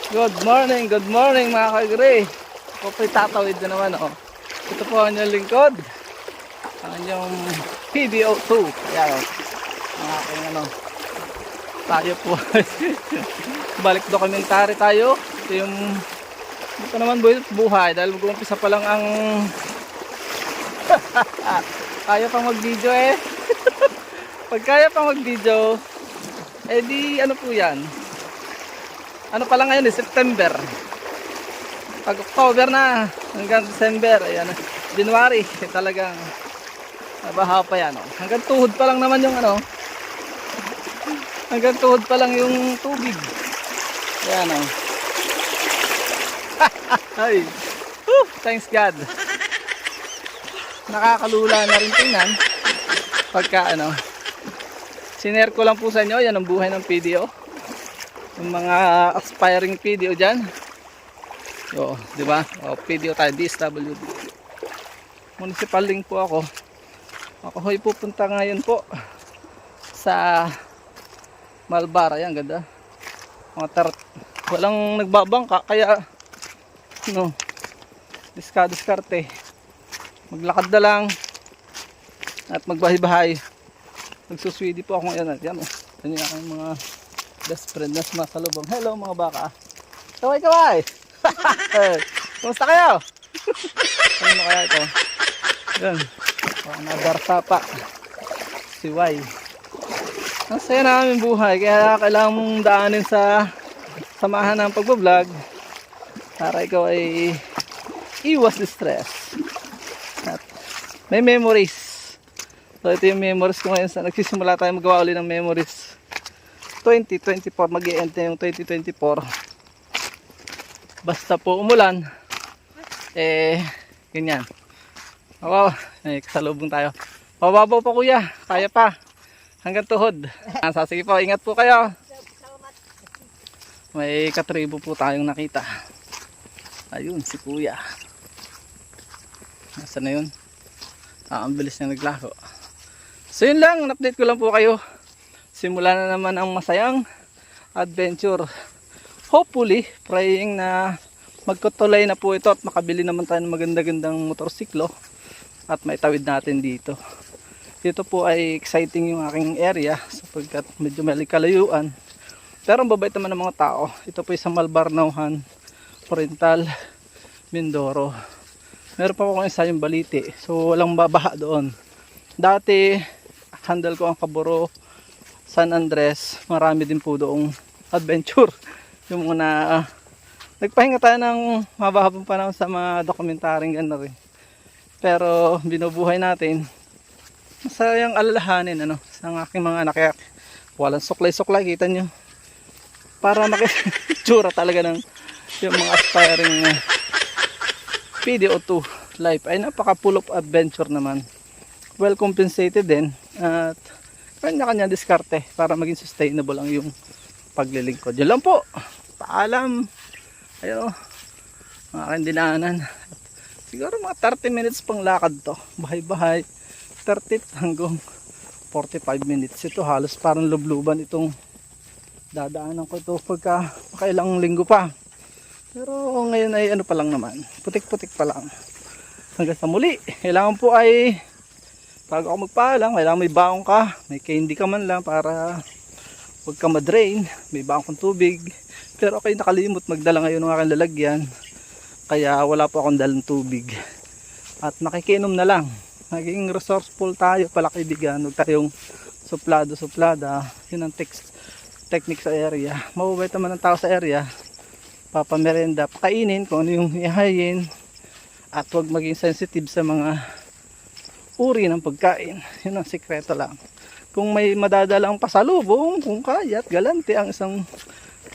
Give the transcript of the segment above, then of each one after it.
Good morning mga kagre. Ako po'y tatawid na naman oh. Ito po ang inyong lingkod. Ang inyong PDO2. Ayan oh. Ang aking ano. Tayo po. Balik dokumentary tayo. Ito yung ito naman buhay dahil mag-uumpisa pa lang ang kaya pang mag-video eh. Pag kaya pang mag-video, eh di ano po yan. Ano pa lang ngayon eh, September. Pag October na, hanggang December, ayan, January, eh, talagang baha pa yan. Oh. Hanggang tuhod pa lang naman yung ano, hanggang tuhod pa lang yung tubig. Ayan o. Oh. Ay, thanks God. Nakakalula na rin tingnan. Pagka ano, sinare ko lang po sa inyo, yan ang buhay ng PDO. Yung mga aspiring PDO dyan. O, di ba? O, PDO tayo, DSWD. Municipal link po ako. Ako ho'y pupunta ngayon po sa Malbar. Ayan, ganda. Walang nagbabangka, kaya no, diskarte. Maglakad na lang at magbahay-bahay. Magsuswidi po ako ngayon. Yan, yan yung aking mga best friend na sumasalubong. Hello mga baka. Kaway! Kumusta kayo? Ano na kaya ito? Yan. Nadarsa pa. Si Y. Ang saya namin buhay. Kaya kailangan mong daanin sa samahan ng pagbablog para ikaw ay iwas stress. At may memories. So ito yung memories ko ngayon. Nagsisimula tayo magawa ulit ng memories. 2024, mag-i-end na yung 2024. Basta po umulan, eh, ganyan. Wow, may kasalubong tayo. Pababaw pa kuya, kaya pa. Hanggang tuhod. Sige po, ingat po kayo. May katribo po tayong nakita. Ayun, si kuya. Nasaan na yun? Ang bilis niya naglako. So yun lang, update ko lang po kayo. Simula na naman ang masayang adventure. Hopefully, praying na magkutuloy na po ito at makabili naman tayo ng maganda-gandang motorsiklo at maitawid natin dito. Dito po ay exciting yung aking area sapagkat medyo may kalayuan. Pero ang babait naman ng mga tao. Ito po ay sa Malbar, Nauhan, Oriental, Mindoro. Meron pa po kung isa yung Baliti. So walang babaha doon. Dati, handle ko ang Caboro, San Andres, marami din po doong adventure. Yung mga nagpahinga tayo ng mabahabang panahon sa mga dokumentaryong gano'n rin. Pero binubuhay natin. Masayang alalahanin ano, sa aking mga anak. Kaya walang suklay-suklay, kita nyo. Para makitsura talaga ng yung mga aspiring PDO2 life. Ay napaka full of adventure naman. Well compensated din. At kanya-kanya diskarte para maging sustainable ang yung paglilingkod. Yun lang po. Paalam. Ayun. Mga aking dinaanan. Siguro mga 30 minutes pang lakad to. Bahay-bahay. 30 hanggang 45 minutes. Ito halos parang lubluban itong dadaanan ko ito pagka pakailang linggo pa. Pero ngayon ay ano pa lang naman. Putik-putik pa lang. Hanggang sa muli. Kailangan po ay bago ako magpaalam, kailangan may baong ka, may candy ka man lang para huwag ka madrain, may baong kang tubig. Pero okay, nakalimot magdala ngayon ng aking lalagyan, kaya wala po akong dalang tubig. At makikinom na lang, naging resourceful tayo pala kaibigan, huwag tayong suplada. Yun ang technique sa area. Mababait naman ang tao sa area, papamerenda, pakainin kung ano yung ihayin, at huwag maging sensitive sa mga uri ng pagkain. Yun ang sikreto lang. Kung may madadalang pasalubong, kung kaya at galante ang isang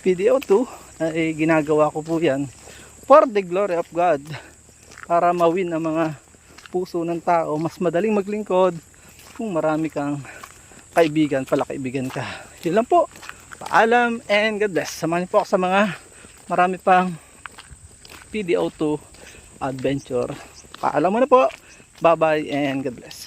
PDO2, ay ginagawa ko po yan for the glory of God, para mawin ang mga puso ng tao. Mas madaling maglingkod kung marami kang kaibigan, pala kaibigan ka. Yun lang po. Paalam and God bless. Samahan niyo po ako sa mga marami pang PDO2 adventure. Paalam mo na po. Bye bye and God bless.